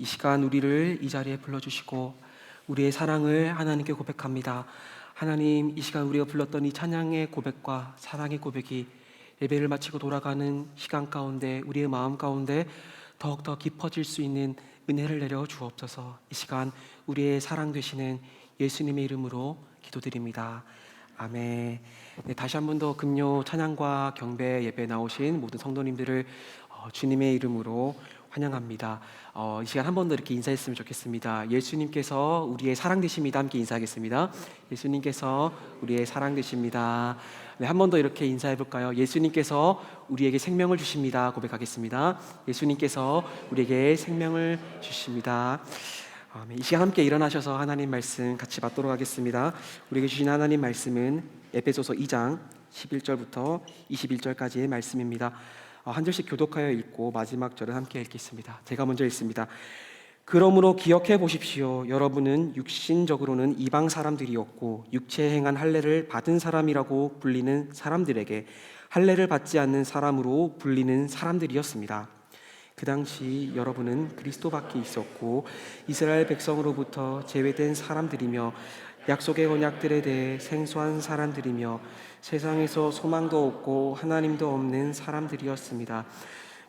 이 시간 우리를 이 자리에 불러주시고 우리의 사랑을 하나님께 고백합니다. 하나님, 이 시간 우리가 불렀던 이 찬양의 고백과 사랑의 고백이 예배를 마치고 돌아가는 시간 가운데 우리의 마음 가운데 더욱더 깊어질 수 있는 은혜를 내려 주옵소서. 이 시간 우리의 사랑 되시는 예수님의 이름으로 기도드립니다. 아멘. 네, 다시 한 번 더 금요 찬양과 경배 예배 나오신 모든 성도님들을 주님의 이름으로 환영합니다. 이 시간 한 번 더 이렇게 인사했으면 좋겠습니다. 예수님께서 우리의 사랑 되십니다. 함께 인사하겠습니다. 예수님께서 우리의 사랑 되십니다. 네, 한 번 더 이렇게 인사해 볼까요? 예수님께서 우리에게 생명을 주십니다. 고백하겠습니다. 예수님께서 우리에게 생명을 주십니다. 이 시간 함께 일어나셔서 하나님 말씀 같이 받도록 하겠습니다. 우리에게 주신 하나님 말씀은 에베소서 2장 11절부터 21절까지의 말씀입니다. 한 절씩 교독하여 읽고 마지막 절을 함께 읽겠습니다. 제가 먼저 읽습니다. 그러므로 기억해 보십시오. 여러분은 육신적으로는 이방 사람들이었고 육체에 행한 할례를 받은 사람이라고 불리는 사람들에게 할례를 받지 않는 사람으로 불리는 사람들이었습니다. 그 당시 여러분은 그리스도 밖에 있었고 이스라엘 백성으로부터 제외된 사람들이며 약속의 언약들에 대해 생소한 사람들이며 세상에서 소망도 없고 하나님도 없는 사람들이었습니다.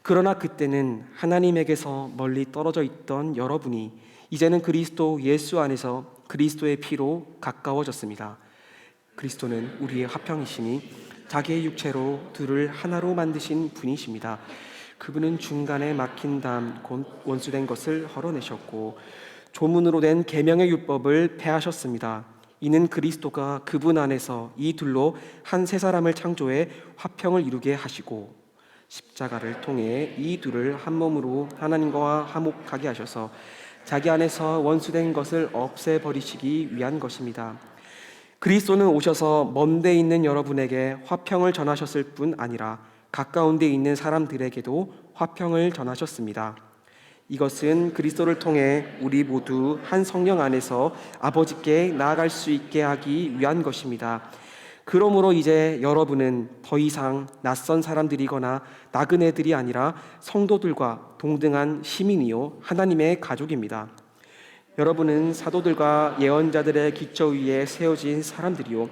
그러나 그때는 하나님에게서 멀리 떨어져 있던 여러분이 이제는 그리스도 예수 안에서 그리스도의 피로 가까워졌습니다. 그리스도는 우리의 화평이시니 자기의 육체로 둘을 하나로 만드신 분이십니다. 그분은 중간에 막힌 담 곧 원수된 것을 헐어내셨고 조문으로 된 계명의 율법을 폐하셨습니다. 이는 그리스도가 그분 안에서 이 둘로 한 새 사람을 창조해 화평을 이루게 하시고 십자가를 통해 이 둘을 한 몸으로 하나님과 화목하게 하셔서 자기 안에서 원수된 것을 없애버리시기 위한 것입니다. 그리스도는 오셔서 먼 데 있는 여러분에게 화평을 전하셨을 뿐 아니라 가까운 데 있는 사람들에게도 화평을 전하셨습니다. 이것은 그리스도를 통해 우리 모두 한 성령 안에서 아버지께 나아갈 수 있게 하기 위한 것입니다. 그러므로 이제 여러분은 더 이상 낯선 사람들이거나 나그네들이 아니라 성도들과 동등한 시민이요 하나님의 가족입니다. 여러분은 사도들과 예언자들의 기초 위에 세워진 사람들이요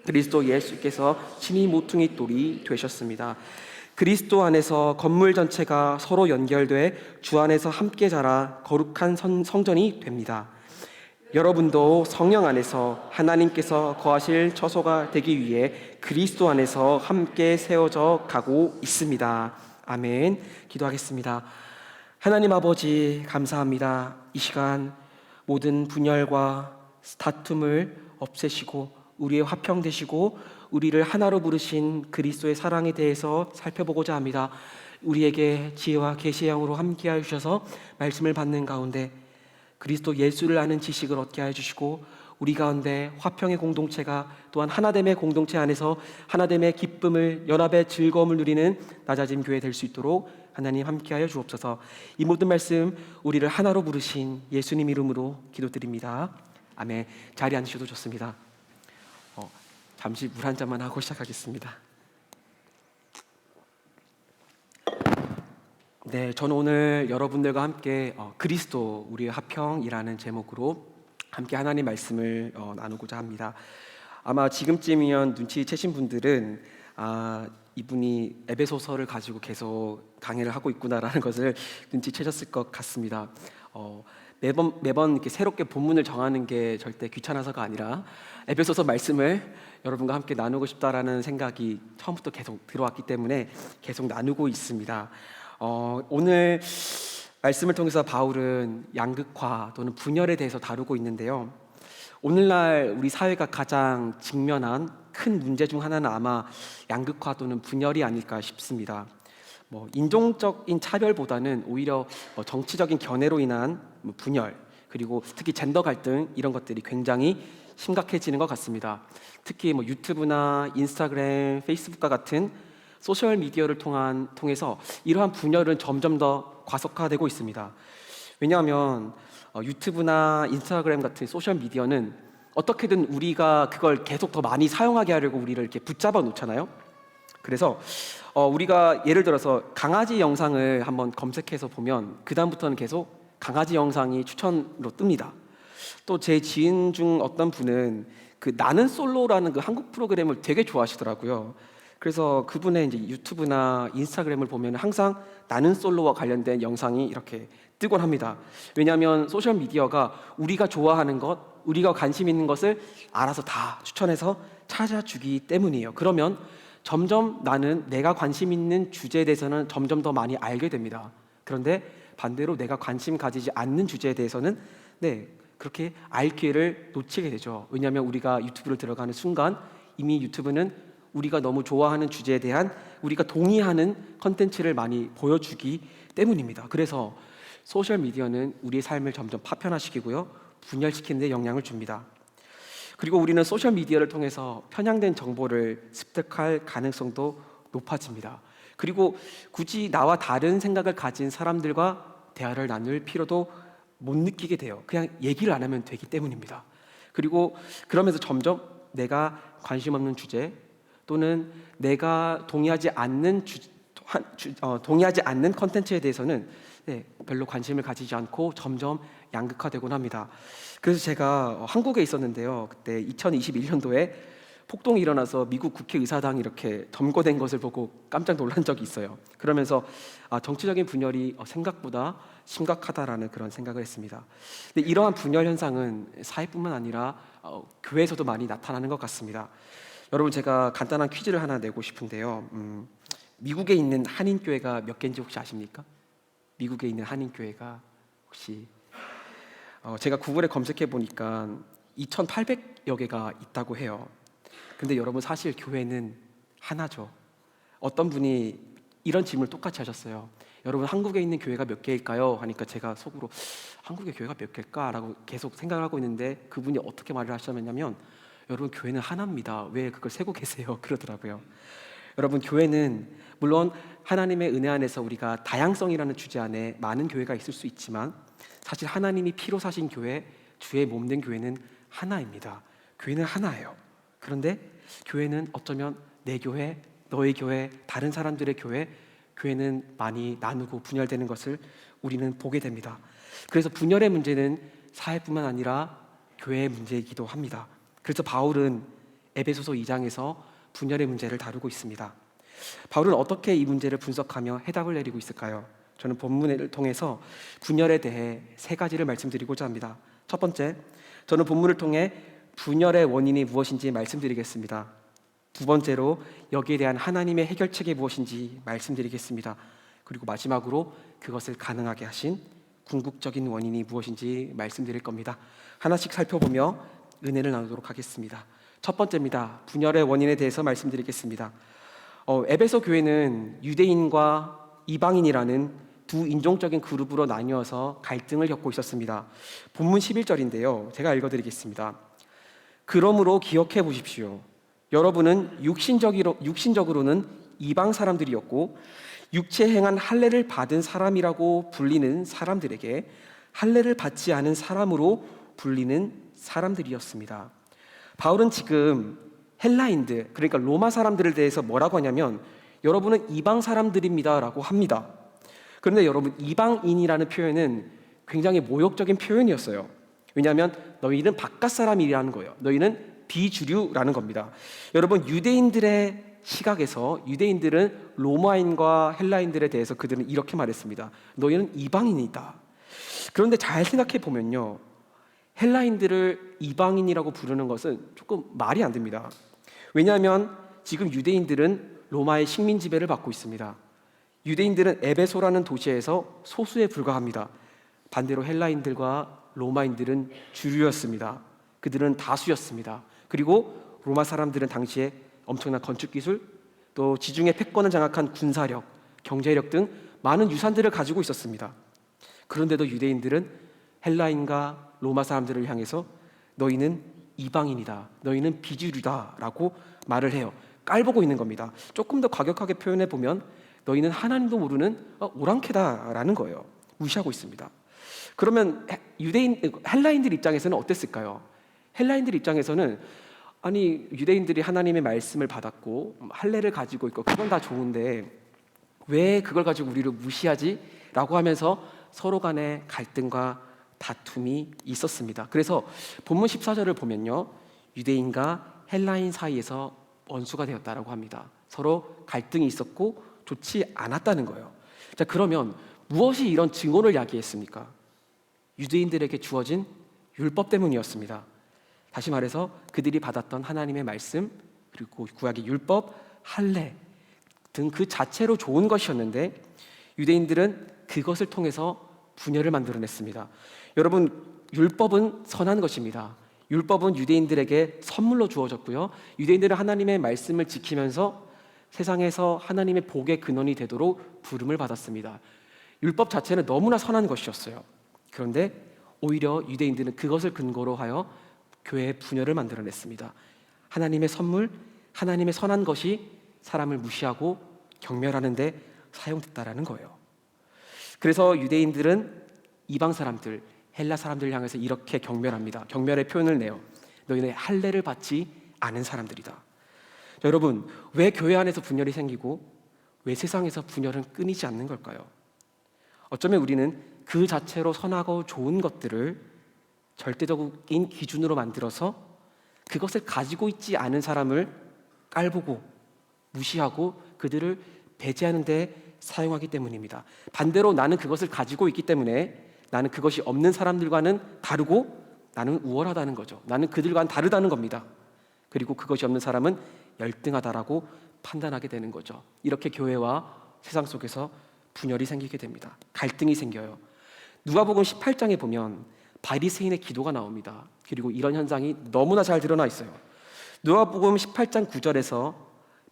그리스도 예수께서 친히 모퉁이 돌이 되셨습니다. 그리스도 안에서 건물 전체가 서로 연결돼 주 안에서 함께 자라 거룩한 성전이 됩니다. 여러분도 성령 안에서 하나님께서 거하실 처소가 되기 위해 그리스도 안에서 함께 세워져 가고 있습니다. 아멘. 기도하겠습니다. 하나님 아버지 감사합니다. 이 시간 모든 분열과 다툼을 없애시고 우리의 화평 되시고 우리를 하나로 부르신 그리스도의 사랑에 대해서 살펴보고자 합니다. 우리에게 지혜와 계시의 영으로 함께하여 주셔서 말씀을 받는 가운데 그리스도 예수를 아는 지식을 얻게 하여 주시고 우리 가운데 화평의 공동체가 또한 하나됨의 공동체 안에서 하나됨의 기쁨을 연합의 즐거움을 누리는 낮아짐 교회 될 수 있도록 하나님 함께하여 주옵소서. 이 모든 말씀 우리를 하나로 부르신 예수님 이름으로 기도드립니다. 아멘. 자리에 앉으셔도 좋습니다. 잠시 물 한 잔만 하고 시작하겠습니다. 네, 저는 오늘 여러분들과 함께 그리스도 우리의 화평이라는 제목으로 함께 하나님 말씀을 나누고자 합니다. 아마 지금쯤이면 눈치채신 분들은 이분이 에베소서를 가지고 계속 강의를 하고 있구나라는 것을 눈치채셨을 것 같습니다. 매번 이렇게 새롭게 본문을 정하는 게 절대 귀찮아서가 아니라 에베소서 말씀을 여러분과 함께 나누고 싶다라는 생각이 처음부터 계속 들어왔기 때문에 계속 나누고 있습니다. 오늘 말씀을 통해서 바울은 양극화 또는 분열에 대해서 다루고 있는데요. 오늘날 우리 사회가 가장 직면한 큰 문제 중 하나는 아마 양극화 또는 분열이 아닐까 싶습니다. 인종적인 차별보다는 오히려 정치적인 견해로 인한 분열, 그리고 특히 젠더 갈등 이런 것들이 굉장히 심각해지는 것 같습니다. 특히 유튜브나 인스타그램, 페이스북과 같은 소셜 미디어를 통해서 이러한 분열은 점점 더 과속화되고 있습니다. 왜냐하면 유튜브나 인스타그램 같은 소셜 미디어는 어떻게든 우리가 그걸 계속 더 많이 사용하게 하려고 우리를 이렇게 붙잡아 놓잖아요. 그래서 우리가 예를 들어서 강아지 영상을 한번 검색해서 보면 그 다음부터는 계속 강아지 영상이 추천으로 뜹니다. 또 제 지인 중 어떤 분은 그 나는 솔로라는 그 한국 프로그램을 되게 좋아하시더라고요. 그래서 그분의 이제 유튜브나 인스타그램을 보면 항상 나는 솔로와 관련된 영상이 이렇게 뜨곤 합니다. 왜냐하면 소셜 미디어가 우리가 좋아하는 것, 우리가 관심 있는 것을 알아서 다 추천해서 찾아주기 때문이에요. 그러면 점점 나는 내가 관심 있는 주제에 대해서는 점점 더 많이 알게 됩니다. 그런데 반대로 내가 관심 가지지 않는 주제에 대해서는 그렇게 알 기회를 놓치게 되죠. 왜냐하면 우리가 유튜브를 들어가는 순간 이미 유튜브는 우리가 너무 좋아하는 주제에 대한 우리가 동의하는 컨텐츠를 많이 보여주기 때문입니다. 그래서 소셜미디어는 우리의 삶을 점점 파편화시키고요, 분열시키는 데 영향을 줍니다. 그리고 우리는 소셜미디어를 통해서 편향된 정보를 습득할 가능성도 높아집니다. 그리고 굳이 나와 다른 생각을 가진 사람들과 대화를 나눌 필요도 못 느끼게 돼요. 그냥 얘기를 안 하면 되기 때문입니다. 그리고 그러면서 점점 내가 관심 없는 주제 또는 내가 동의하지 않는 컨텐츠에 대해서는 별로 관심을 가지지 않고 점점 양극화되곤 합니다. 그래서 제가 한국에 있었는데요. 그때 2021년도에 폭동이 일어나서 미국 국회의사당이 이렇게 점거된 것을 보고 깜짝 놀란 적이 있어요. 그러면서 정치적인 분열이 생각보다 심각하다라는 그런 생각을 했습니다. 근데 이러한 분열 현상은 사회뿐만 아니라 교회에서도 많이 나타나는 것 같습니다. 여러분, 제가 간단한 퀴즈를 하나 내고 싶은데요. 미국에 있는 한인교회가 몇 개인지 혹시 아십니까? 미국에 있는 한인교회가 혹시 제가 구글에 검색해 보니까 2,800여 개가 있다고 해요. 근데 여러분, 사실 교회는 하나죠. 어떤 분이 이런 질문을 똑같이 하셨어요. 여러분, 한국에 있는 교회가 몇 개일까요? 하니까 제가 속으로 한국의 교회가 몇 개일까라고 계속 생각을 하고 있는데 그분이 어떻게 말을 하셨냐면 여러분, 교회는 하나입니다. 왜 그걸 세고 계세요? 그러더라고요. 여러분, 교회는 물론 하나님의 은혜 안에서 우리가 다양성이라는 주제 안에 많은 교회가 있을 수 있지만 사실 하나님이 피로 사신 교회, 주의 몸된 교회는 하나입니다. 교회는 하나예요. 그런데 교회는 어쩌면 내 교회, 너의 교회, 다른 사람들의 교회는 많이 나누고 분열되는 것을 우리는 보게 됩니다. 그래서 분열의 문제는 사회뿐만 아니라 교회의 문제이기도 합니다. 그래서 바울은 에베소서 2장에서 분열의 문제를 다루고 있습니다. 바울은 어떻게 이 문제를 분석하며 해답을 내리고 있을까요? 저는 본문을 통해서 분열에 대해 세 가지를 말씀드리고자 합니다. 첫 번째, 저는 본문을 통해 분열의 원인이 무엇인지 말씀드리겠습니다. 두 번째로 여기에 대한 하나님의 해결책이 무엇인지 말씀드리겠습니다. 그리고 마지막으로 그것을 가능하게 하신 궁극적인 원인이 무엇인지 말씀드릴 겁니다. 하나씩 살펴보며 은혜를 나누도록 하겠습니다. 첫 번째입니다. 분열의 원인에 대해서 말씀드리겠습니다. 에베소 교회는 유대인과 이방인이라는 두 인종적인 그룹으로 나뉘어서 갈등을 겪고 있었습니다. 본문 11절인데요. 제가 읽어드리겠습니다. 그러므로 기억해 보십시오. 여러분은 육신적으로는 이방 사람들이었고 육체 행한 할례를 받은 사람이라고 불리는 사람들에게 할례를 받지 않은 사람으로 불리는 사람들이었습니다. 바울은 지금 헬라인들, 그러니까 로마 사람들에 대해서 뭐라고 하냐면 여러분은 이방 사람들입니다 라고 합니다. 그런데 여러분, 이방인이라는 표현은 굉장히 모욕적인 표현이었어요. 왜냐하면 너희는 바깥 사람이라는 거예요. 너희는 비주류라는 겁니다. 여러분, 유대인들의 시각에서 유대인들은 로마인과 헬라인들에 대해서 그들은 이렇게 말했습니다. 너희는 이방인이다. 그런데 잘 생각해 보면요, 헬라인들을 이방인이라고 부르는 것은 조금 말이 안 됩니다. 왜냐하면 지금 유대인들은 로마의 식민 지배를 받고 있습니다. 유대인들은 에베소라는 도시에서 소수에 불과합니다. 반대로 헬라인들과 로마인들은 주류였습니다. 그들은 다수였습니다. 그리고 로마 사람들은 당시에 엄청난 건축 기술, 또 지중해 패권을 장악한 군사력, 경제력 등 많은 유산들을 가지고 있었습니다. 그런데도 유대인들은 헬라인과 로마 사람들을 향해서 너희는 이방인이다, 너희는 비주류다 라고 말을 해요. 깔보고 있는 겁니다. 조금 더 과격하게 표현해 보면 너희는 하나님도 모르는 오랑캐다라는 거예요. 무시하고 있습니다. 그러면 헬라인들 입장에서는 어땠을까요? 헬라인들 입장에서는 아니, 유대인들이 하나님의 말씀을 받았고 할례를 가지고 있고 그건 다 좋은데 왜 그걸 가지고 우리를 무시하지? 라고 하면서 서로 간에 갈등과 다툼이 있었습니다. 그래서 본문 14절을 보면요, 유대인과 헬라인 사이에서 원수가 되었다라고 합니다. 서로 갈등이 있었고 좋지 않았다는 거예요. 자, 그러면 무엇이 이런 증오를 야기했습니까? 유대인들에게 주어진 율법 때문이었습니다. 다시 말해서 그들이 받았던 하나님의 말씀, 그리고 구약의 율법, 할례 등 그 자체로 좋은 것이었는데 유대인들은 그것을 통해서 분열을 만들어냈습니다. 여러분, 율법은 선한 것입니다. 율법은 유대인들에게 선물로 주어졌고요, 유대인들은 하나님의 말씀을 지키면서 세상에서 하나님의 복의 근원이 되도록 부름을 받았습니다. 율법 자체는 너무나 선한 것이었어요. 그런데 오히려 유대인들은 그것을 근거로 하여 교회의 분열을 만들어냈습니다. 하나님의 선물, 하나님의 선한 것이 사람을 무시하고 경멸하는 데 사용됐다라는 거예요. 그래서 유대인들은 이방 사람들, 헬라 사람들을 향해서 이렇게 경멸합니다. 경멸의 표현을 내요. 너희는 할례를 받지 않은 사람들이다. 자, 여러분, 왜 교회 안에서 분열이 생기고 왜 세상에서 분열은 끊이지 않는 걸까요? 어쩌면 우리는 그 자체로 선하고 좋은 것들을 절대적인 기준으로 만들어서 그것을 가지고 있지 않은 사람을 깔보고 무시하고 그들을 배제하는 데 사용하기 때문입니다. 반대로 나는 그것을 가지고 있기 때문에 나는 그것이 없는 사람들과는 다르고 나는 우월하다는 거죠. 나는 그들과는 다르다는 겁니다. 그리고 그것이 없는 사람은 열등하다라고 판단하게 되는 거죠. 이렇게 교회와 세상 속에서 분열이 생기게 됩니다. 갈등이 생겨요. 누가복음 18장에 보면 바리새인의 기도가 나옵니다. 그리고 이런 현상이 너무나 잘 드러나 있어요. 누가복음 18장 9절에서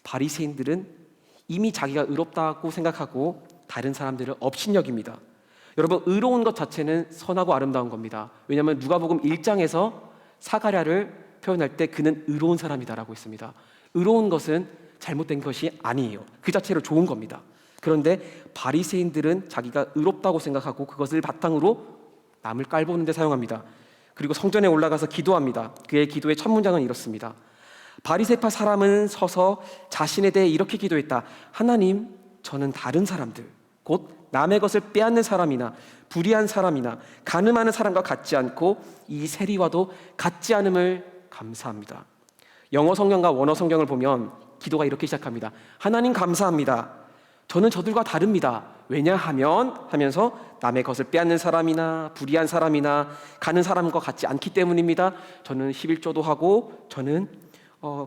바리새인들은 이미 자기가 의롭다고 생각하고 다른 사람들을 업신여깁니다. 여러분, 의로운 것 자체는 선하고 아름다운 겁니다. 왜냐하면 누가복음 1장에서 사가랴를 표현할 때 그는 의로운 사람이다라고 했습니다. 의로운 것은 잘못된 것이 아니에요. 그 자체로 좋은 겁니다. 그런데 바리새인들은 자기가 의롭다고 생각하고 그것을 바탕으로 남을 깔보는 데 사용합니다. 그리고 성전에 올라가서 기도합니다. 그의 기도의 첫 문장은 이렇습니다. 바리새파 사람은 서서 자신에 대해 이렇게 기도했다. 하나님, 저는 다른 사람들, 곧 남의 것을 빼앗는 사람이나 불의한 사람이나 간음하는 사람과 같지 않고 이 세리와도 같지 않음을 감사합니다. 영어 성경과 원어 성경을 보면 기도가 이렇게 시작합니다. 하나님 감사합니다. 저는 저들과 다릅니다. 왜냐하면 하면서 남의 것을 빼앗는 사람이나 불의한 사람이나 가는 사람과 같지 않기 때문입니다. 저는 11조도 하고 저는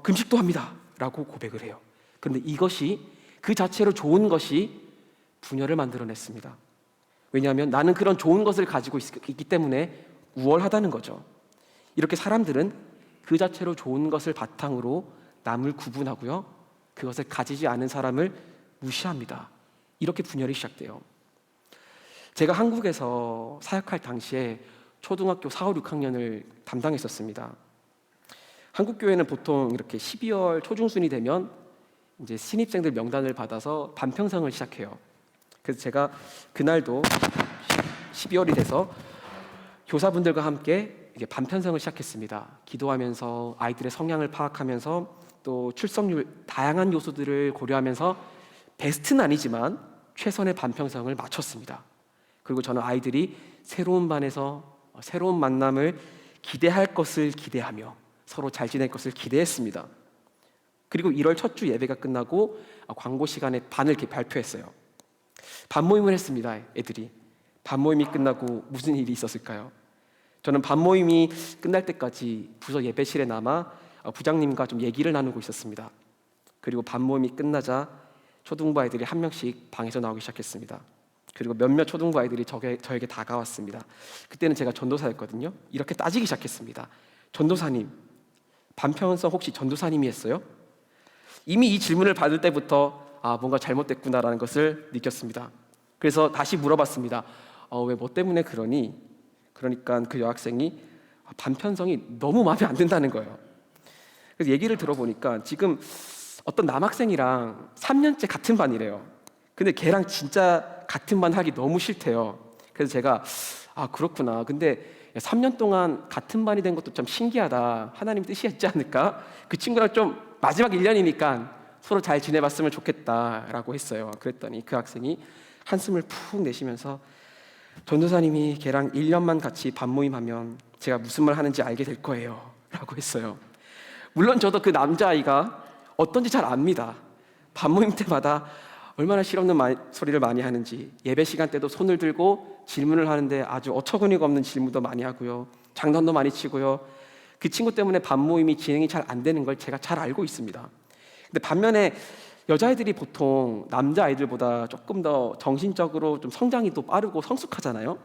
금식도 합니다 라고 고백을 해요. 그런데 이것이 그 자체로 좋은 것이 분열을 만들어냈습니다. 왜냐하면 나는 그런 좋은 것을 가지고 있기 때문에 우월하다는 거죠. 이렇게 사람들은 그 자체로 좋은 것을 바탕으로 남을 구분하고요, 그것을 가지지 않은 사람을 무시합니다. 이렇게 분열이 시작돼요. 제가 한국에서 사역할 당시에 초등학교 4, 5, 6학년을 담당했었습니다. 한국 교회는 보통 이렇게 12월 초중순이 되면 이제 신입생들 명단을 받아서 반평성을 시작해요. 그래서 제가 그날도 12월이 돼서 교사분들과 함께 이게 반편성을 시작했습니다. 기도하면서 아이들의 성향을 파악하면서 또 출석률 다양한 요소들을 고려하면서 베스트는 아니지만 최선의 반편성을 맞췄습니다. 그리고 저는 아이들이 새로운 반에서 새로운 만남을 기대할 것을 기대하며 서로 잘 지낼 것을 기대했습니다. 그리고 1월 첫 주 예배가 끝나고 광고 시간에 반을 이렇게 발표했어요. 반모임을 했습니다. 애들이 반모임이 끝나고 무슨 일이 있었을까요? 저는 반모임이 끝날 때까지 부서 예배실에 남아 부장님과 좀 얘기를 나누고 있었습니다. 그리고 반모임이 끝나자 초등부 아이들이 한 명씩 방에서 나오기 시작했습니다. 그리고 몇몇 초등부 아이들이 저에게 다가왔습니다. 그때는 제가 전도사였거든요. 이렇게 따지기 시작했습니다. 전도사님, 반편성 혹시 전도사님이 했어요? 이미 이 질문을 받을 때부터 뭔가 잘못됐구나라는 것을 느꼈습니다. 그래서 다시 물어봤습니다. 왜 뭐 때문에 그러니? 그러니까 그 여학생이 반편성이 너무 마음에 안 든다는 거예요. 그래서 얘기를 들어보니까 지금 어떤 남학생이랑 3년째 같은 반이래요. 근데 걔랑 진짜 같은 반 하기 너무 싫대요. 그래서 제가 그렇구나. 근데 3년 동안 같은 반이 된 것도 참 신기하다. 하나님 뜻이 있지 않을까? 그 친구랑 좀 마지막 1년이니까 서로 잘 지내봤으면 좋겠다라고 했어요. 그랬더니 그 학생이 한숨을 푹 내쉬면서 전도사님이 걔랑 1년만 같이 반모임하면 제가 무슨 말 하는지 알게 될 거예요 라고 했어요. 물론 저도 그 남자아이가 어떤지 잘 압니다. 반모임 때마다 얼마나 실없는 소리를 많이 하는지, 예배 시간 때도 손을 들고 질문을 하는데 아주 어처구니가 없는 질문도 많이 하고요, 장난도 많이 치고요. 그 친구 때문에 반모임이 진행이 잘 안 되는 걸 제가 잘 알고 있습니다. 근데 반면에 여자아이들이 보통 남자아이들보다 조금 더 정신적으로 좀 성장이 또 빠르고 성숙하잖아요.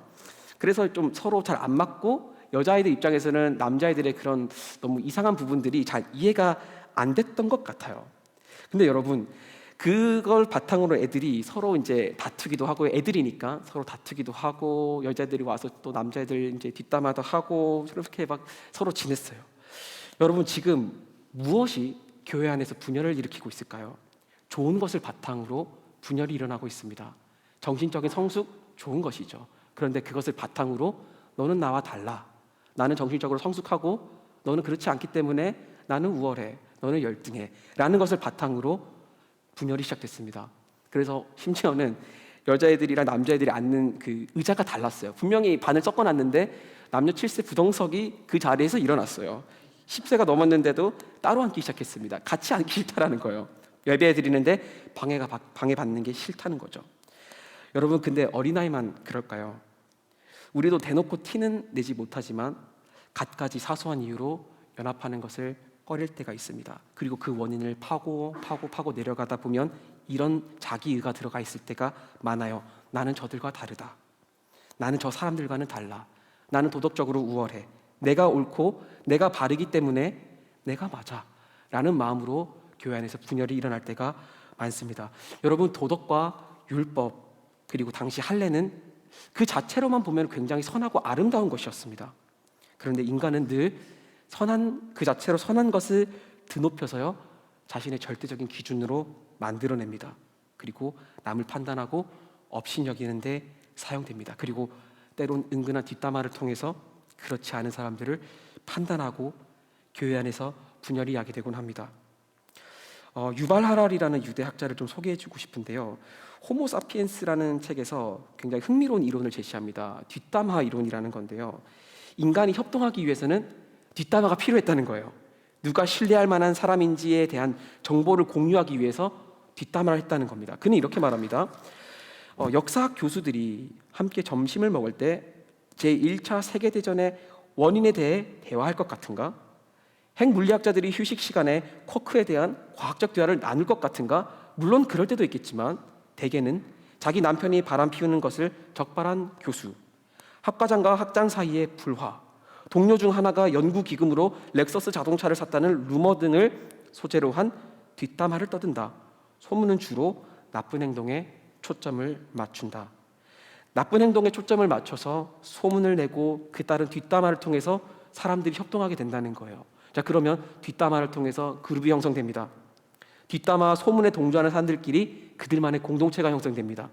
그래서 좀 서로 잘 안 맞고 여자아이들 입장에서는 남자아이들의 그런 너무 이상한 부분들이 잘 이해가 안 됐던 것 같아요. 근데 여러분, 그걸 바탕으로 애들이 서로 이제 다투기도 하고, 애들이니까 서로 다투기도 하고, 여자애들이 와서 또 남자애들 이제 뒷담화도 하고, 이렇게 막 서로 지냈어요. 여러분, 지금 무엇이 교회 안에서 분열을 일으키고 있을까요? 좋은 것을 바탕으로 분열이 일어나고 있습니다. 정신적인 성숙, 좋은 것이죠. 그런데 그것을 바탕으로 너는 나와 달라, 나는 정신적으로 성숙하고 너는 그렇지 않기 때문에 나는 우월해, 너는 열등해 라는 것을 바탕으로 분열이 시작됐습니다. 그래서 심지어는 여자애들이랑 남자애들이 앉는 그 의자가 달랐어요. 분명히 반을 섞어놨는데 남녀 7세 부동석이 그 자리에서 일어났어요. 10세가 넘었는데도 따로 앉기 시작했습니다. 같이 앉기 싫다라는 거예요. 예배 드리는데 방해받는 게 싫다는 거죠. 여러분, 근데 어린아이만 그럴까요? 우리도 대놓고 티는 내지 못하지만 갖가지 사소한 이유로 연합하는 것을 꺼릴 때가 있습니다. 그리고 그 원인을 파고 내려가다 보면 이런 자기의가 들어가 있을 때가 많아요. 나는 저들과 다르다. 나는 저 사람들과는 달라. 나는 도덕적으로 우월해. 내가 옳고 내가 바르기 때문에 내가 맞아 라는 마음으로 교회 안에서 분열이 일어날 때가 많습니다. 여러분, 도덕과 율법 그리고 당시 할례는 그 자체로만 보면 굉장히 선하고 아름다운 것이었습니다. 그런데 인간은 늘 그 자체로 선한 것을 드높여서요, 자신의 절대적인 기준으로 만들어냅니다. 그리고 남을 판단하고 업신여기는데 사용됩니다. 그리고 때론 은근한 뒷담화를 통해서 그렇지 않은 사람들을 판단하고 교회 안에서 분열이 야기되곤 합니다. 유발 하랄이라는 유대 학자를 좀 소개해주고 싶은데요. 호모 사피엔스라는 책에서 굉장히 흥미로운 이론을 제시합니다. 뒷담화 이론이라는 건데요. 인간이 협동하기 위해서는 뒷담화가 필요했다는 거예요. 누가 신뢰할 만한 사람인지에 대한 정보를 공유하기 위해서 뒷담화를 했다는 겁니다. 그는 이렇게 말합니다. 역사학 교수들이 함께 점심을 먹을 때 제1차 세계대전의 원인에 대해 대화할 것 같은가? 핵물리학자들이 휴식 시간에 쿼크에 대한 과학적 대화를 나눌 것 같은가? 물론 그럴 때도 있겠지만 대개는 자기 남편이 바람 피우는 것을 적발한 교수, 학과장과 학장 사이의 불화, 동료 중 하나가 연구기금으로 렉서스 자동차를 샀다는 루머 등을 소재로 한 뒷담화를 떠든다. 소문은 주로 나쁜 행동에 초점을 맞춘다. 나쁜 행동에 초점을 맞춰서 소문을 내고 그 따른 뒷담화를 통해서 사람들이 협동하게 된다는 거예요. 자, 그러면 뒷담화를 통해서 그룹이 형성됩니다. 뒷담화 소문에 동조하는 사람들끼리 그들만의 공동체가 형성됩니다.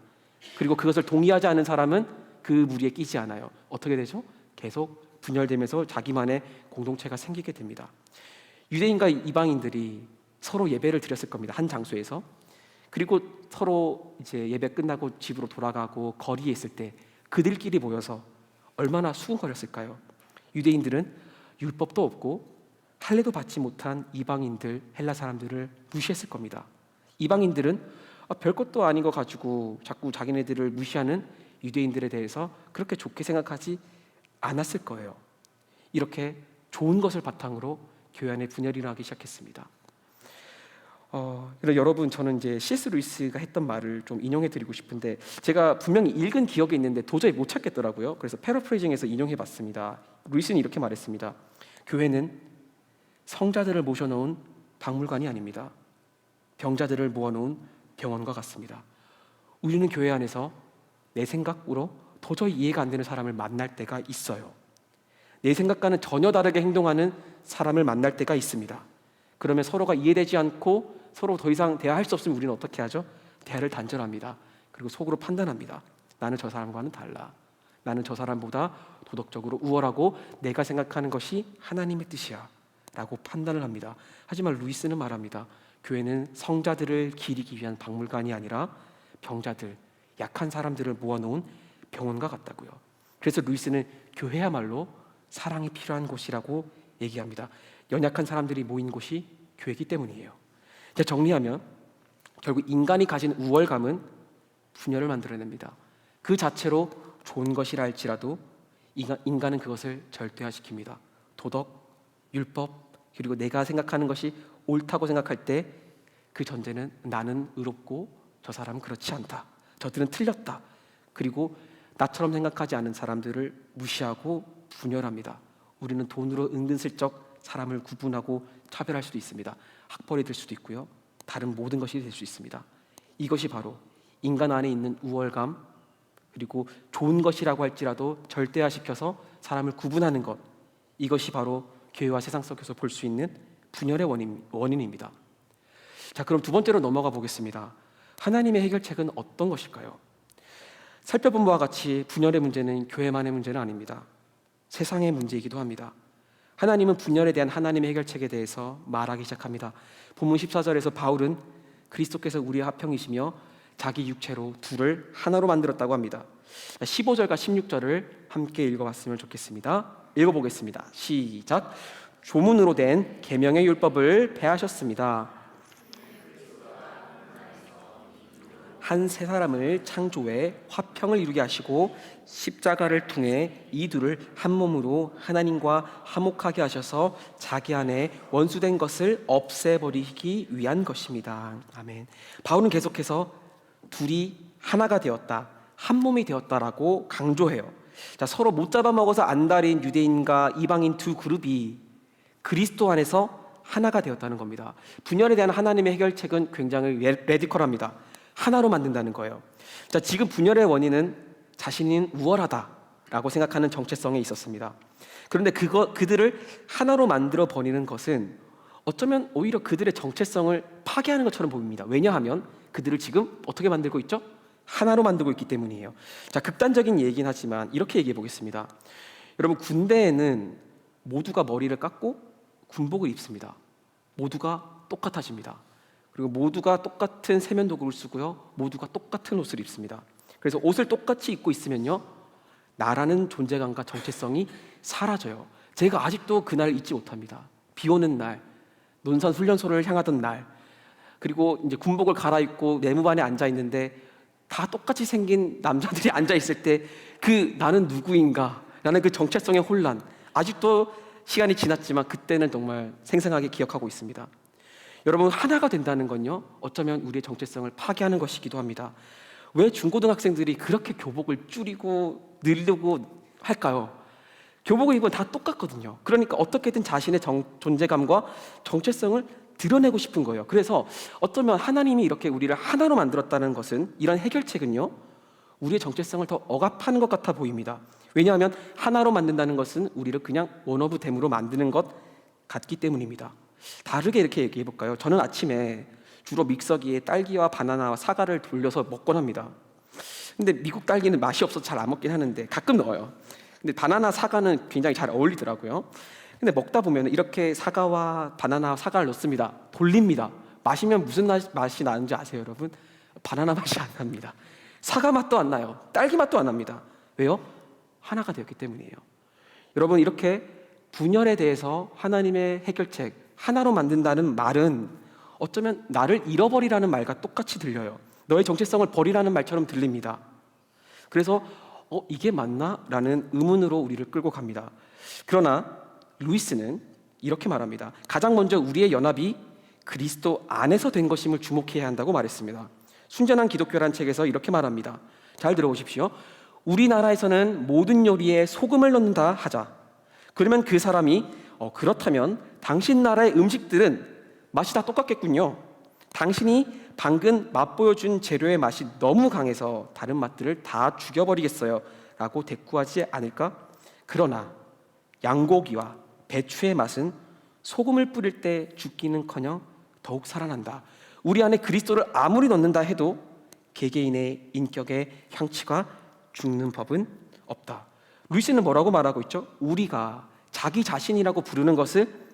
그리고 그것을 동의하지 않는 사람은 그 무리에 끼지 않아요. 어떻게 되죠? 계속 분열되면서 자기만의 공동체가 생기게 됩니다. 유대인과 이방인들이 서로 예배를 드렸을 겁니다. 한 장소에서. 그리고 서로 이제 예배 끝나고 집으로 돌아가고 거리에 있을 때 그들끼리 모여서 얼마나 수군거렸을까요? 유대인들은 율법도 없고 할례도 받지 못한 이방인들, 헬라 사람들을 무시했을 겁니다. 이방인들은 별것도 아닌 거 가지고 자꾸 자기네들을 무시하는 유대인들에 대해서 그렇게 좋게 생각하지 않았을 거예요. 이렇게 좋은 것을 바탕으로 교회 안에 분열이 일어나기 시작했습니다. 여러분, 저는 이제 C.S. 루이스가 했던 말을 좀 인용해 드리고 싶은데 제가 분명히 읽은 기억이 있는데 도저히 못 찾겠더라고요. 그래서 패러프레이징해서 인용해 봤습니다. 루이스는 이렇게 말했습니다. 교회는 성자들을 모셔놓은 박물관이 아닙니다. 병자들을 모아놓은 병원과 같습니다. 우리는 교회 안에서 내 생각으로 도저히 이해가 안 되는 사람을 만날 때가 있어요. 내 생각과는 전혀 다르게 행동하는 사람을 만날 때가 있습니다. 그러면 서로가 이해되지 않고 서로 더 이상 대화할 수 없으면 우리는 어떻게 하죠? 대화를 단절합니다. 그리고 속으로 판단합니다. 나는 저 사람과는 달라. 나는 저 사람보다 도덕적으로 우월하고 내가 생각하는 것이 하나님의 뜻이야 라고 판단을 합니다. 하지만 루이스는 말합니다. 교회는 성자들을 기리기 위한 박물관이 아니라 병자들, 약한 사람들을 모아놓은 병원과 같다고요. 그래서 루이스는 교회야말로 사랑이 필요한 곳이라고 얘기합니다. 연약한 사람들이 모인 곳이 교회이기 때문이에요. 자, 정리하면 결국 인간이 가진 우월감은 분열을 만들어냅니다. 그 자체로 좋은 것이라 할지라도 인간은 그것을 절대화시킵니다. 도덕, 율법, 그리고 내가 생각하는 것이 옳다고 생각할 때 그 전제는 나는 의롭고 저 사람은 그렇지 않다. 저들은 틀렸다. 그리고 나처럼 생각하지 않은 사람들을 무시하고 분열합니다. 우리는 돈으로 은근슬쩍 사람을 구분하고 차별할 수도 있습니다. 학벌이 될 수도 있고요. 다른 모든 것이 될 수 있습니다. 이것이 바로 인간 안에 있는 우월감, 그리고 좋은 것이라고 할지라도 절대화시켜서 사람을 구분하는 것, 이것이 바로 교회와 세상 속에서 볼 수 있는 분열의 원인입니다. 자, 그럼 두 번째로 넘어가 보겠습니다. 하나님의 해결책은 어떤 것일까요? 살펴본 바와 같이 분열의 문제는 교회만의 문제는 아닙니다. 세상의 문제이기도 합니다. 하나님은 분열에 대한 하나님의 해결책에 대해서 말하기 시작합니다. 본문 14절에서 바울은 그리스도께서 우리의 화평이시며 자기 육체로 둘을 하나로 만들었다고 합니다. 15절과 16절을 함께 읽어봤으면 좋겠습니다. 읽어보겠습니다. 시작. 조문으로 된 계명의 율법을 폐하셨습니다. 한 세 사람을 창조해 화평을 이루게 하시고 십자가를 통해 이 둘을 한 몸으로 하나님과 화목하게 하셔서 자기 안에 원수된 것을 없애버리기 위한 것입니다. 아멘. 바울은 계속해서 둘이 하나가 되었다, 한 몸이 되었다라고 강조해요. 자, 서로 못 잡아먹어서 안달인 유대인과 이방인 두 그룹이 그리스도 안에서 하나가 되었다는 겁니다. 분열에 대한 하나님의 해결책은 굉장히 레디컬합니다. 하나로 만든다는 거예요. 자, 지금 분열의 원인은 자신이 우월하다라고 생각하는 정체성에 있었습니다. 그런데 그들을 하나로 만들어 버리는 것은 어쩌면 오히려 그들의 정체성을 파괴하는 것처럼 보입니다. 왜냐하면 그들을 지금 어떻게 만들고 있죠? 하나로 만들고 있기 때문이에요. 자, 극단적인 얘기긴 하지만 이렇게 얘기해 보겠습니다. 여러분, 군대에는 모두가 머리를 깎고 군복을 입습니다. 모두가 똑같아집니다. 그리고 모두가 똑같은 세면도구를 쓰고요. 모두가 똑같은 옷을 입습니다. 그래서 옷을 똑같이 입고 있으면요, 나라는 존재감과 정체성이 사라져요. 제가 아직도 그날 잊지 못합니다. 비 오는 날, 논산 훈련소를 향하던 날, 그리고 이제 군복을 갈아입고 내무반에 앉아 있는데 다 똑같이 생긴 남자들이 앉아 있을 때 그 나는 누구인가? 라는 그 정체성의 혼란, 아직도 시간이 지났지만 그때는 정말 생생하게 기억하고 있습니다. 여러분, 하나가 된다는 건요, 어쩌면 우리의 정체성을 파괴하는 것이기도 합니다. 왜 중고등학생들이 그렇게 교복을 줄이고 늘리고 할까요? 교복을 입으면 다 똑같거든요. 그러니까 어떻게든 자신의 존재감과 정체성을 드러내고 싶은 거예요. 그래서 어쩌면 하나님이 이렇게 우리를 하나로 만들었다는 것은, 이런 해결책은요, 우리의 정체성을 더 억압하는 것 같아 보입니다. 왜냐하면 하나로 만든다는 것은 우리를 그냥 원 오브 댐으로 만드는 것 같기 때문입니다. 다르게 이렇게 얘기해 볼까요? 저는 아침에 주로 믹서기에 딸기와 바나나와 사과를 돌려서 먹곤 합니다. 근데 미국 딸기는 맛이 없어서 잘 안 먹긴 하는데 가끔 넣어요. 근데 바나나, 사과는 굉장히 잘 어울리더라고요. 근데 먹다 보면 이렇게 사과와 바나나, 사과를 넣습니다. 돌립니다. 마시면 무슨 맛이 나는지 아세요, 여러분? 바나나 맛이 안 납니다. 사과 맛도 안 나요. 딸기 맛도 안 납니다. 왜요? 하나가 되었기 때문이에요. 여러분, 이렇게 분열에 대해서 하나님의 해결책, 하나로 만든다는 말은 어쩌면 나를 잃어버리라는 말과 똑같이 들려요. 너의 정체성을 버리라는 말처럼 들립니다. 그래서 이게 맞나? 라는 의문으로 우리를 끌고 갑니다. 그러나 루이스는 이렇게 말합니다. 가장 먼저 우리의 연합이 그리스도 안에서 된 것임을 주목해야 한다고 말했습니다. 순전한 기독교란 책에서 이렇게 말합니다. 잘 들어보십시오. 우리나라에서는 모든 요리에 소금을 넣는다 하자. 그러면 그 사람이 그렇다면 당신 나라의 음식들은 맛이 다 똑같겠군요. 당신이 방금 맛보여준 재료의 맛이 너무 강해서 다른 맛들을 다 죽여버리겠어요 라고 대꾸하지 않을까? 그러나 양고기와 배추의 맛은 소금을 뿌릴 때 죽기는커녕 더욱 살아난다. 우리 안에 그리스도를 아무리 넣는다 해도 개개인의 인격의 향취가 죽는 법은 없다. 루이스는 뭐라고 말하고 있죠? 우리가 자기 자신이라고 부르는 것을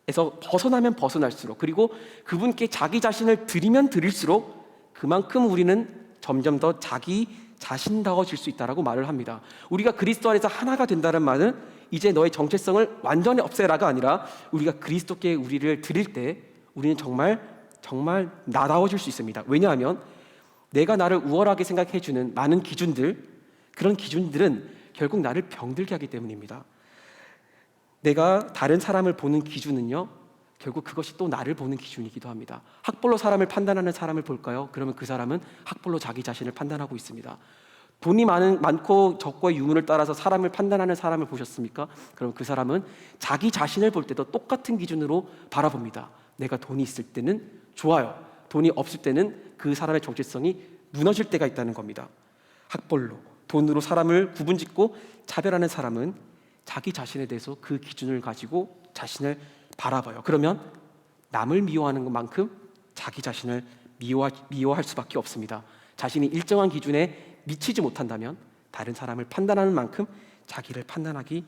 에서 벗어나면 벗어날수록, 그리고 그분께 자기 자신을 드리면 드릴수록 그만큼 우리는 점점 더 자기 자신다워질 수 있다라고 말을 합니다. 우리가 그리스도 안에서 하나가 된다는 말은 이제 너의 정체성을 완전히 없애라가 아니라 우리가 그리스도께 우리를 드릴 때 우리는 정말 나다워질 수 있습니다. 왜냐하면 내가 나를 우월하게 생각해주는 많은 기준들, 그런 기준들은 결국 나를 병들게 하기 때문입니다. 내가 다른 사람을 보는 기준은요, 결국 그것이 또 나를 보는 기준이기도 합니다. 학벌로 사람을 판단하는 사람을 볼까요? 그러면 그 사람은 학벌로 자기 자신을 판단하고 있습니다. 돈이 많고 적고의 유문을 따라서 사람을 판단하는 사람을 보셨습니까? 그럼 그 사람은 자기 자신을 볼 때도 똑같은 기준으로 바라봅니다. 내가 돈이 있을 때는 좋아요. 돈이 없을 때는 그 사람의 정체성이 무너질 때가 있다는 겁니다. 학벌로, 돈으로 사람을 구분짓고 차별하는 사람은 자기 자신에 대해서 그 기준을 가지고 자신을 바라봐요. 그러면 남을 미워하는 것만큼 자기 자신을 미워할 수밖에 없습니다. 자신이 일정한 기준에 미치지 못한다면 다른 사람을 판단하는 만큼 자기를 판단하기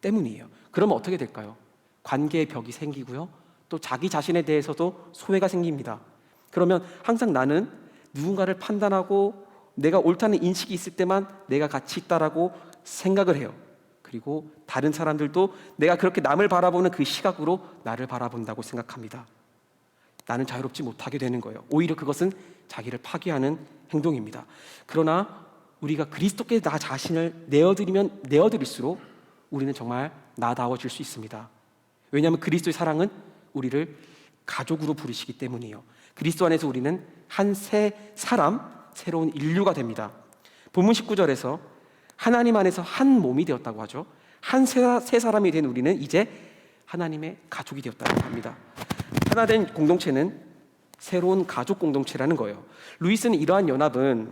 때문이에요. 그러면 어떻게 될까요? 관계의 벽이 생기고요. 또 자기 자신에 대해서도 소외가 생깁니다. 그러면 항상 나는 누군가를 판단하고 내가 옳다는 인식이 있을 때만 내가 가치 있다라고 생각을 해요. 그리고 다른 사람들도 내가 그렇게 남을 바라보는 그 시각으로 나를 바라본다고 생각합니다. 나는 자유롭지 못하게 되는 거예요. 오히려 그것은 자기를 파괴하는 행동입니다. 그러나 우리가 그리스도께 나 자신을 내어드리면 내어드릴수록 우리는 정말 나다워질 수 있습니다. 왜냐하면 그리스도의 사랑은 우리를 가족으로 부르시기 때문이에요. 그리스도 안에서 우리는 한 새 사람, 새로운 인류가 됩니다. 본문 19절에서 하나님 안에서 한 몸이 되었다고 하죠. 한 새 사람이 된 우리는 이제 하나님의 가족이 되었다고 합니다. 하나 된 공동체는 새로운 가족 공동체라는 거예요. 루이스는 이러한 연합은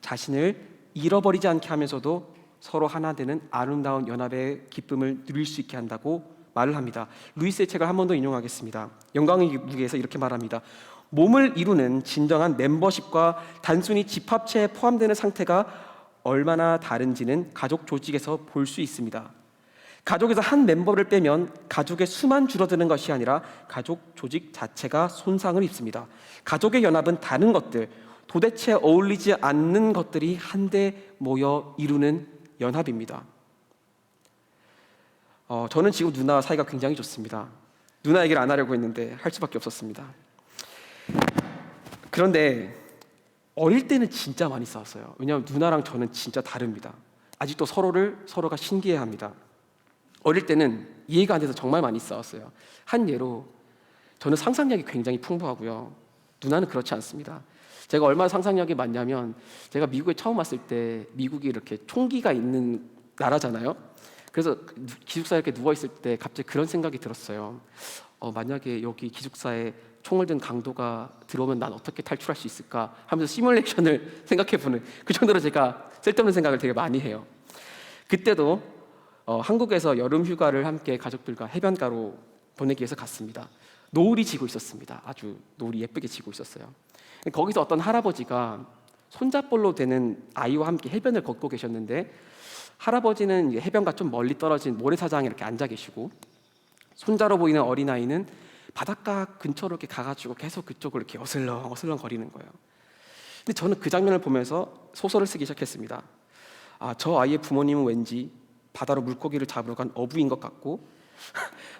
자신을 잃어버리지 않게 하면서도 서로 하나 되는 아름다운 연합의 기쁨을 누릴 수 있게 한다고 말을 합니다. 루이스의 책을 한 번 더 인용하겠습니다. 영광의 무게에서 이렇게 말합니다. 몸을 이루는 진정한 멤버십과 단순히 집합체에 포함되는 상태가 얼마나 다른지는 가족 조직에서 볼 수 있습니다. 가족에서 한 멤버를 빼면 가족의 수만 줄어드는 것이 아니라 가족 조직 자체가 손상을 입습니다. 가족의 연합은 다른 것들, 도대체 어울리지 않는 것들이 한데 모여 이루는 연합입니다. 저는 지금 누나와 사이가 굉장히 좋습니다. 누나 얘기를 안 하려고 했는데 할 수밖에 없었습니다. 그런데 어릴 때는 진짜 많이 싸웠어요. 왜냐하면 누나랑 저는 진짜 다릅니다. 아직도 서로가 신기해합니다. 어릴 때는 이해가 안 돼서 정말 많이 싸웠어요. 한 예로 저는 상상력이 굉장히 풍부하고요. 누나는 그렇지 않습니다. 제가 얼마나 상상력이 많냐면 제가 미국에 처음 왔을 때 미국이 이렇게 총기가 있는 나라잖아요. 그래서 기숙사에 이렇게 누워있을 때 갑자기 그런 생각이 들었어요. 만약에 여기 기숙사에 총을 든 강도가 들어오면 난 어떻게 탈출할 수 있을까 하면서 시뮬레이션을 생각해보는 그 정도로 제가 쓸데없는 생각을 되게 많이 해요. 그때도 한국에서 여름 휴가를 함께 가족들과 해변가로 보내기 위해서 갔습니다. 노을이 지고 있었습니다. 아주 노을이 예쁘게 지고 있었어요. 거기서 어떤 할아버지가 손잡볼로 되는 아이와 함께 해변을 걷고 계셨는데 할아버지는 해변과 좀 멀리 떨어진 모래사장에 이렇게 앉아 계시고 손자로 보이는 어린아이는 바닷가 근처로 이렇게 가가지고 계속 그쪽을 이렇게 어슬렁 거리는 거예요. 근데 저는 그 장면을 보면서 소설을 쓰기 시작했습니다. 저 아이의 부모님은 왠지 바다로 물고기를 잡으러 간 어부인 것 같고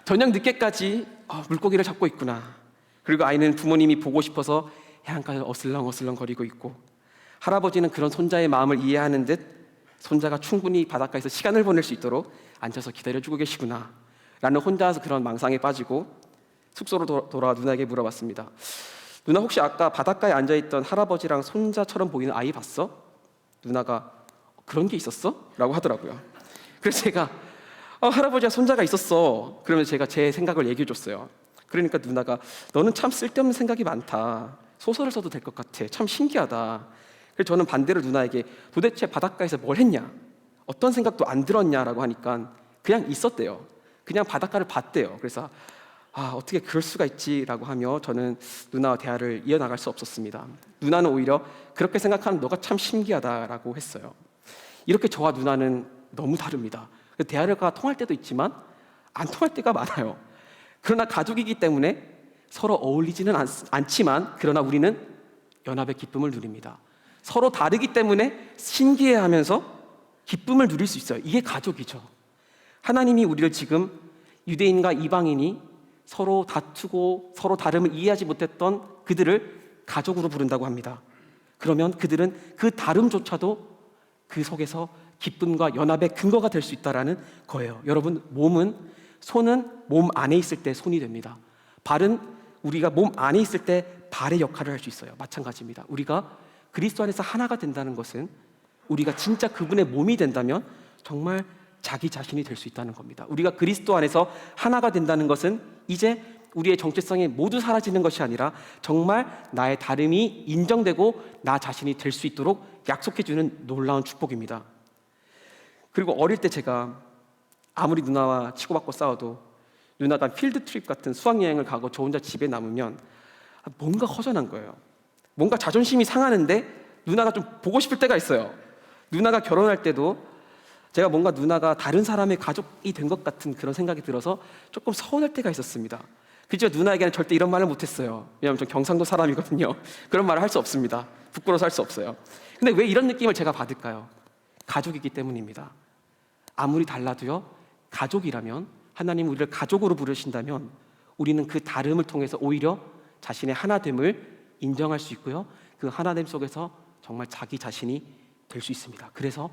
저녁 늦게까지 물고기를 잡고 있구나. 그리고 아이는 부모님이 보고 싶어서 해안가를 어슬렁 거리고 있고 할아버지는 그런 손자의 마음을 이해하는 듯 손자가 충분히 바닷가에서 시간을 보낼 수 있도록 앉아서 기다려주고 계시구나 라는 혼자서 그런 망상에 빠지고 숙소로 돌아와 누나에게 물어봤습니다. 누나 혹시 아까 바닷가에 앉아있던 할아버지랑 손자처럼 보이는 아이 봤어? 누나가 그런 게 있었어? 라고 하더라고요. 그래서 제가 할아버지와 손자가 있었어. 그러면 제가 제 생각을 얘기해 줬어요. 그러니까 누나가 너는 참 쓸데없는 생각이 많다. 소설을 써도 될 것 같아. 참 신기하다. 그래서 저는 반대로 누나에게 도대체 바닷가에서 뭘 했냐? 어떤 생각도 안 들었냐라고 하니까 그냥 있었대요. 그냥 바닷가를 봤대요. 그래서 어떻게 그럴 수가 있지라고 하며 저는 누나와 대화를 이어나갈 수 없었습니다. 누나는 오히려 그렇게 생각하는 너가 참 신기하다라고 했어요. 이렇게 저와 누나는 너무 다릅니다. 대화가 통할 때도 있지만 안 통할 때가 많아요. 그러나 가족이기 때문에 서로 어울리지는 않지만 그러나 우리는 연합의 기쁨을 누립니다. 서로 다르기 때문에 신기해하면서 기쁨을 누릴 수 있어요. 이게 가족이죠. 하나님이 우리를 지금 유대인과 이방인이 서로 다투고 서로 다름을 이해하지 못했던 그들을 가족으로 부른다고 합니다. 그러면 그들은 그 다름조차도 그 속에서 기쁨과 연합의 근거가 될 수 있다는 거예요. 여러분, 손은 몸 안에 있을 때 손이 됩니다. 발은 우리가 몸 안에 있을 때 발의 역할을 할 수 있어요. 마찬가지입니다. 우리가 그리스도 안에서 하나가 된다는 것은 우리가 진짜 그분의 몸이 된다면 정말 자기 자신이 될 수 있다는 겁니다. 우리가 그리스도 안에서 하나가 된다는 것은 이제 우리의 정체성이 모두 사라지는 것이 아니라 정말 나의 다름이 인정되고 나 자신이 될 수 있도록 약속해주는 놀라운 축복입니다. 그리고 어릴 때 제가 아무리 누나와 치고받고 싸워도 누나가 필드 트립 같은 수학여행을 가고 저 혼자 집에 남으면 뭔가 허전한 거예요. 뭔가 자존심이 상하는데 누나가 좀 보고 싶을 때가 있어요. 누나가 결혼할 때도 제가 뭔가 누나가 다른 사람의 가족이 된 것 같은 그런 생각이 들어서 조금 서운할 때가 있었습니다. 그죠? 누나에게는 절대 이런 말을 못했어요. 왜냐하면 전 경상도 사람이거든요. 그런 말을 할 수 없습니다. 부끄러워서 할 수 없어요. 근데 왜 이런 느낌을 제가 받을까요? 가족이기 때문입니다. 아무리 달라도요, 가족이라면, 하나님 우리를 가족으로 부르신다면 우리는 그 다름을 통해서 오히려 자신의 하나됨을 인정할 수 있고요, 그 하나됨 속에서 정말 자기 자신이 될 수 있습니다. 그래서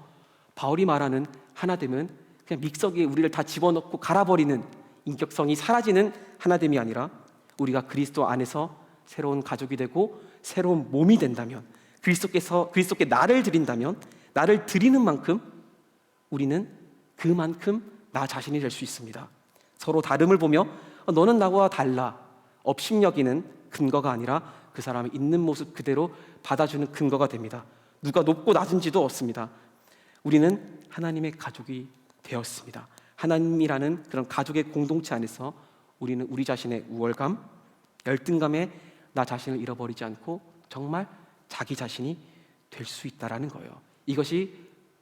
바울이 말하는 하나됨은 그냥 믹서기에 우리를 다 집어넣고 갈아버리는, 인격성이 사라지는 하나됨이 아니라 우리가 그리스도 안에서 새로운 가족이 되고 새로운 몸이 된다면, 그리스도께 나를 드린다면, 나를 드리는 만큼 우리는 그만큼 나 자신이 될 수 있습니다. 서로 다름을 보며 너는 나와 달라 업신여기는 근거가 아니라 그 사람이 있는 모습 그대로 받아주는 근거가 됩니다. 누가 높고 낮은지도 없습니다. 우리는 하나님의 가족이 되었습니다. 하나님이라는 그런 가족의 공동체 안에서 우리는 우리 자신의 우월감, 열등감에 나 자신을 잃어버리지 않고 정말 자기 자신이 될 수 있다는 거예요. 이것이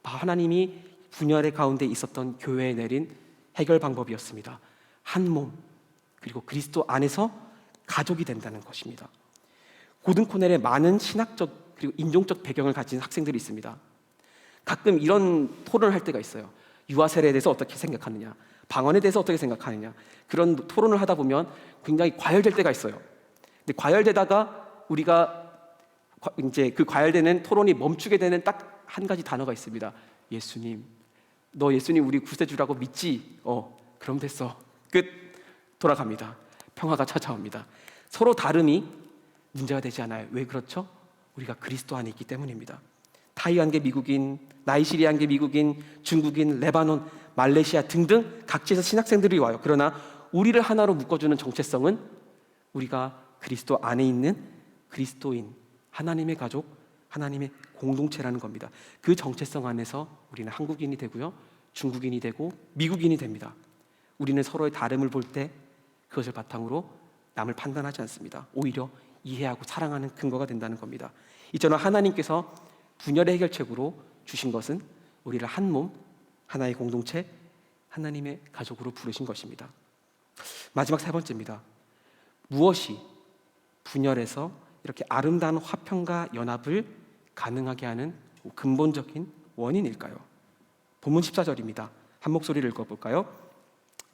하나님이 분열의 가운데 있었던 교회에 내린 해결 방법이었습니다. 한 몸, 그리고 그리스도 안에서 가족이 된다는 것입니다. 고든 코넬의 많은 신학적 그리고 인종적 배경을 가진 학생들이 있습니다. 가끔 이런 토론을 할 때가 있어요. 유아 세례에 대해서 어떻게 생각하느냐, 방언에 대해서 어떻게 생각하느냐, 그런 토론을 하다 보면 굉장히 과열될 때가 있어요. 근데 과열되다가 우리가 이제 그 과열되는 토론이 멈추게 되는 딱 한 가지 단어가 있습니다. 예수님, 너 예수님 우리 구세주라고 믿지? 그럼 됐어. 끝. 돌아갑니다. 평화가 찾아옵니다. 서로 다름이 문제가 되지 않아요. 왜 그렇죠? 우리가 그리스도 안에 있기 때문입니다. 타이완계 미국인, 나이지리아계 미국인, 중국인, 레바논, 말레이시아 등등 각지에서 신학생들이 와요. 그러나 우리를 하나로 묶어주는 정체성은 우리가 그리스도 안에 있는 그리스도인, 하나님의 가족, 하나님의 공동체라는 겁니다. 그 정체성 안에서 우리는 한국인이 되고요, 중국인이 되고 미국인이 됩니다. 우리는 서로의 다름을 볼 때 그것을 바탕으로 남을 판단하지 않습니다. 오히려 이해하고 사랑하는 근거가 된다는 겁니다. 이처럼 하나님께서 분열의 해결책으로 주신 것은 우리를 한 몸, 하나의 공동체, 하나님의 가족으로 부르신 것입니다. 마지막 세 번째입니다. 무엇이 분열에서 이렇게 아름다운 화평과 연합을 가능하게 하는 근본적인 원인일까요? 본문 14절입니다. 한 목소리를 읽어볼까요?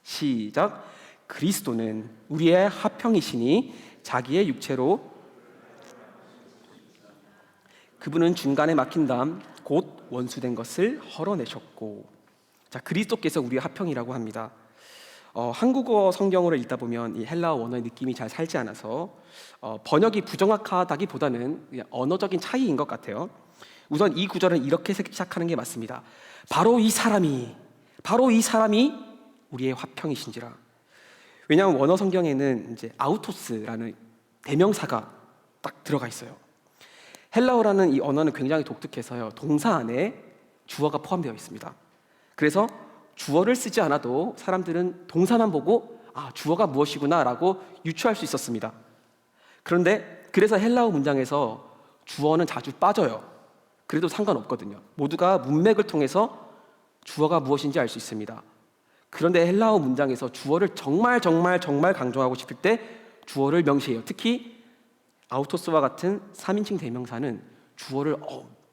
시작. 그리스도는 우리의 화평이시니 자기의 육체로 그분은 중간에 막힌 다음 곧 원수된 것을 헐어내셨고. 자, 그리스도께서 우리의 화평이라고 합니다. 한국어 성경으로 읽다 보면 이 헬라어 원어의 느낌이 잘 살지 않아서 번역이 부정확하다기보다는 그냥 언어적인 차이인 것 같아요. 우선 이 구절은 이렇게 시작하는 게 맞습니다. 바로 이 사람이 우리의 화평이신지라. 왜냐하면 원어 성경에는 이제 아우토스라는 대명사가 딱 들어가 있어요. 헬라어라는 이 언어는 굉장히 독특해서요, 동사 안에 주어가 포함되어 있습니다. 그래서 주어를 쓰지 않아도 사람들은 동사만 보고 주어가 무엇이구나 라고 유추할 수 있었습니다. 그런데 그래서 헬라어 문장에서 주어는 자주 빠져요. 그래도 상관없거든요. 모두가 문맥을 통해서 주어가 무엇인지 알 수 있습니다. 그런데 헬라어 문장에서 주어를 정말 강조하고 싶을 때 주어를 명시해요. 특히 아우토스와 같은 3인칭 대명사는 주어를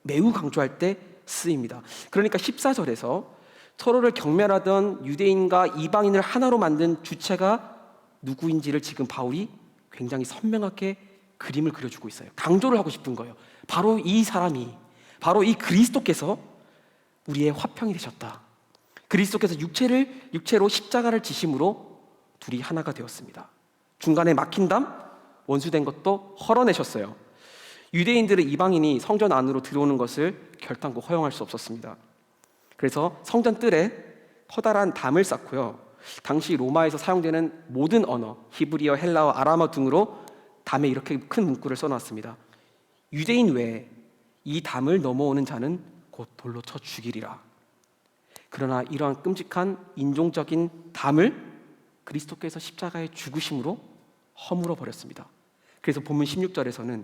매우 강조할 때 쓰입니다. 그러니까 14절에서 서로를 경멸하던 유대인과 이방인을 하나로 만든 주체가 누구인지를 지금 바울이 굉장히 선명하게 그림을 그려주고 있어요. 강조를 하고 싶은 거예요. 바로 이 사람이, 바로 이 그리스도께서 우리의 화평이 되셨다. 그리스도께서 육체로 십자가를 지심으로 둘이 하나가 되었습니다. 중간에 막힌 담, 원수된 것도 헐어내셨어요. 유대인들은 이방인이 성전 안으로 들어오는 것을 결단코 허용할 수 없었습니다. 그래서 성전 뜰에 커다란 담을 쌓고요. 당시 로마에서 사용되는 모든 언어, 히브리어, 헬라어, 아람어 등으로 담에 이렇게 큰 문구를 써놨습니다. 유대인 외에 이 담을 넘어오는 자는 곧 돌로 쳐 죽이리라. 그러나 이러한 끔찍한 인종적인 담을 그리스도께서 십자가의 죽으심으로 허물어 버렸습니다. 그래서 본문 16절에서는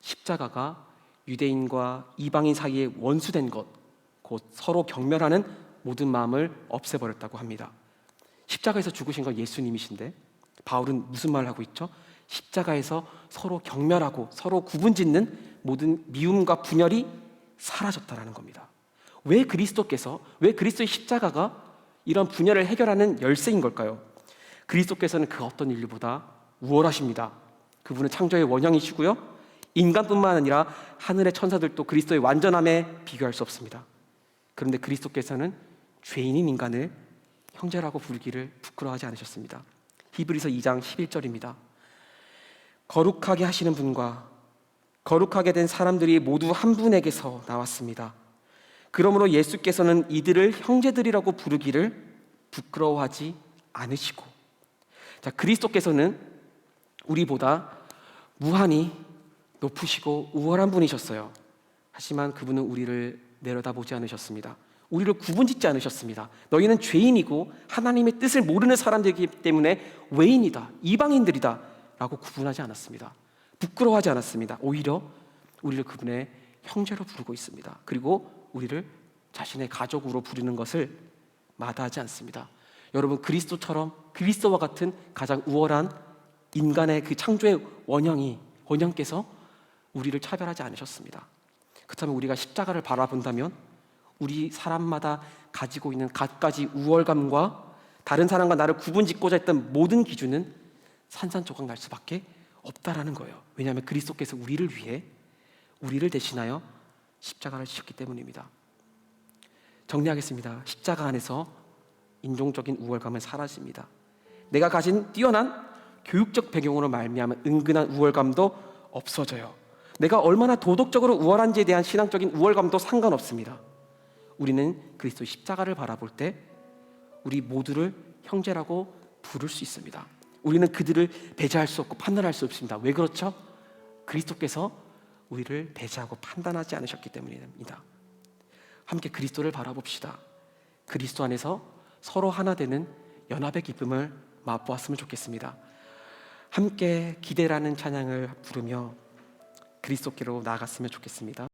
십자가가 유대인과 이방인 사이에 원수된 것, 곧 서로 경멸하는 모든 마음을 없애버렸다고 합니다. 십자가에서 죽으신 건 예수님이신데 바울은 무슨 말을 하고 있죠? 십자가에서 서로 경멸하고 서로 구분짓는 모든 미움과 분열이 사라졌다라는 겁니다. 왜 그리스도의 십자가가 이런 분열을 해결하는 열쇠인 걸까요? 그리스도께서는 그 어떤 인류보다 우월하십니다. 그분은 창조의 원형이시고요. 인간뿐만 아니라 하늘의 천사들도 그리스도의 완전함에 비교할 수 없습니다. 그런데 그리스도께서는 죄인인 인간을 형제라고 부르기를 부끄러워하지 않으셨습니다. 히브리서 2장 11절입니다. 거룩하게 하시는 분과 거룩하게 된 사람들이 모두 한 분에게서 나왔습니다. 그러므로 예수께서는 이들을 형제들이라고 부르기를 부끄러워하지 않으시고, 자, 그리스도께서는 우리보다 무한히 높으시고 우월한 분이셨어요. 하지만 그분은 우리를 내려다보지 않으셨습니다. 우리를 구분짓지 않으셨습니다. 너희는 죄인이고 하나님의 뜻을 모르는 사람들이기 때문에 외인이다, 이방인들이다 라고 구분하지 않았습니다. 부끄러워하지 않았습니다. 오히려 우리를 그분의 형제로 부르고 있습니다. 그리고 우리를 자신의 가족으로 부르는 것을 마다하지 않습니다. 여러분, 그리스도와 같은 가장 우월한 인간의 그 창조의 원형께서 우리를 차별하지 않으셨습니다. 그렇다면 우리가 십자가를 바라본다면 우리 사람마다 가지고 있는 갖가지 우월감과 다른 사람과 나를 구분짓고자 했던 모든 기준은 산산조각 날 수밖에 없다라는 거예요. 왜냐하면 그리스도께서 우리를 대신하여 십자가를 지셨기 때문입니다. 정리하겠습니다. 십자가 안에서 인종적인 우월감은 사라집니다. 내가 가진 뛰어난 교육적 배경으로 말미암은 은근한 우월감도 없어져요. 내가 얼마나 도덕적으로 우월한지에 대한 신앙적인 우월감도 상관없습니다. 우리는 그리스도의 십자가를 바라볼 때 우리 모두를 형제라고 부를 수 있습니다. 우리는 그들을 배제할 수 없고 판단할 수 없습니다. 왜 그렇죠? 그리스도께서 우리를 배제하고 판단하지 않으셨기 때문입니다. 함께 그리스도를 바라봅시다. 그리스도 안에서 서로 하나 되는 연합의 기쁨을 맛보았으면 좋겠습니다. 함께 기대라는 찬양을 부르며 그리스도께로 나아갔으면 좋겠습니다.